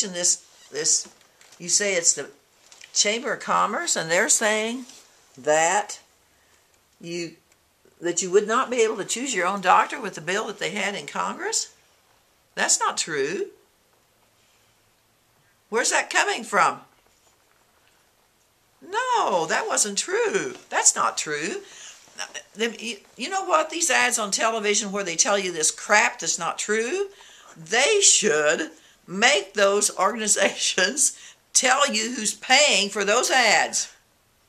mentioned this. You say it's the Chamber of Commerce, and they're saying that you would not be able to choose your own doctor with the bill that they had in Congress? That's not true. Where's that coming from? No, that wasn't true. That's not true. You know what? These ads on television where they tell you this crap that's not true, they should make those organizations tell you who's paying for those ads,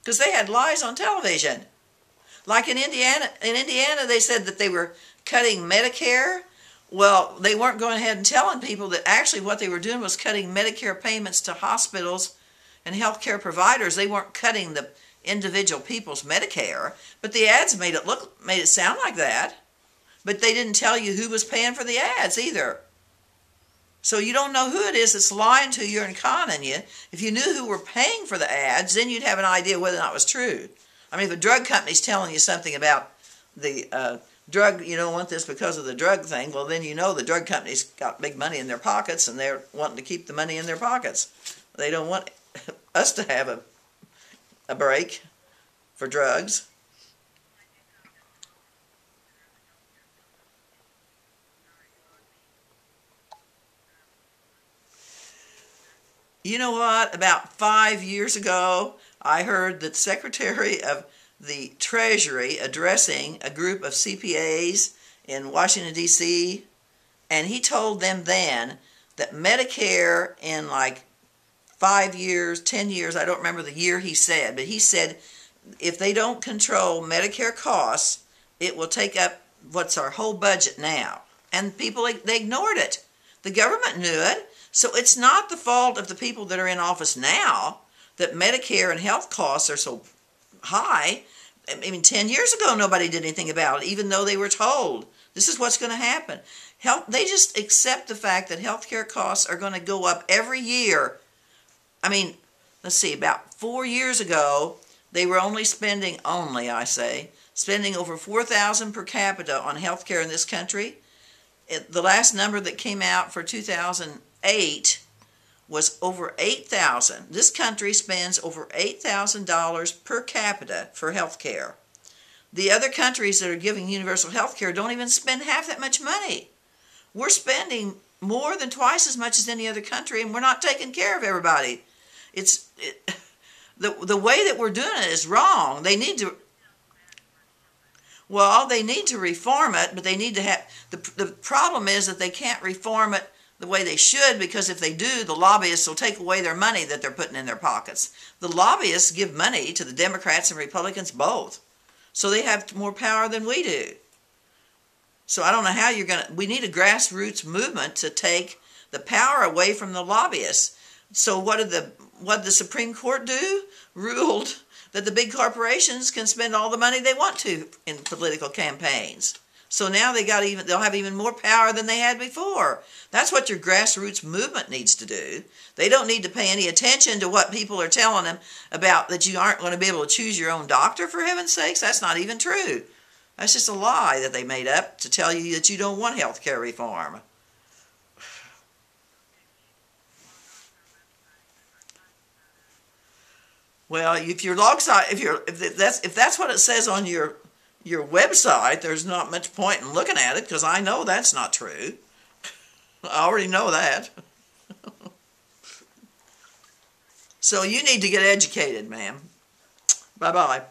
because they had lies on television. Like in Indiana, they said that they were cutting Medicare. Well, they weren't going ahead and telling people that actually what they were doing was cutting Medicare payments to hospitals and healthcare providers. They weren't cutting the individual people's Medicare, but the ads made it sound like that. But they didn't tell you who was paying for the ads either. So you don't know who it is that's lying to you and conning you. If you knew who were paying for the ads, then you'd have an idea whether or not it was true. I mean, if a drug company's telling you something about the drug, you don't want this because of the drug thing, well, then you know the drug company's got big money in their pockets, and they're wanting to keep the money in their pockets. They don't want us to have a break for drugs. You know what? About 5 years ago, I heard the Secretary of the Treasury addressing a group of CPAs in Washington, D.C., and he told them then that Medicare in like 5 years, 10 years, I don't remember the year he said, but he said if they don't control Medicare costs, it will take up what's our whole budget now. And people, they ignored it. The government knew it. So it's not the fault of the people that are in office now that Medicare and health costs are so high. I mean, 10 years ago, nobody did anything about it, even though they were told this is what's going to happen. They just accept the fact that healthcare costs are going to go up every year. I mean, let's see, about 4 years ago, they were only spending over $4,000 per capita on healthcare in this country. The last number that came out for 2008 was over $8,000. This country spends over $8,000 per capita for health care. The other countries that are giving universal health care don't even spend half that much money. We're spending more than twice as much as any other country, and we're not taking care of everybody. The way that we're doing it is wrong. They need to reform it, but they need to have the problem is that they can't reform it the way they should, because if they do, the lobbyists will take away their money that they're putting in their pockets. The lobbyists give money to the Democrats and Republicans both, so they have more power than we do. So I don't know how we need a grassroots movement to take the power away from the lobbyists. So what did the Supreme Court do? Ruled that the big corporations can spend all the money they want to in political campaigns. So now they'll have even more power than they had before. That's what your grassroots movement needs to do. They don't need to pay any attention to what people are telling them about that you aren't going to be able to choose your own doctor, for heaven's sakes. That's not even true. That's just a lie that they made up to tell you that you don't want health care reform. Well, if that's what it says on your website, there's not much point in looking at it, because I know that's not true. I already know that. So you need to get educated, ma'am. Bye-bye.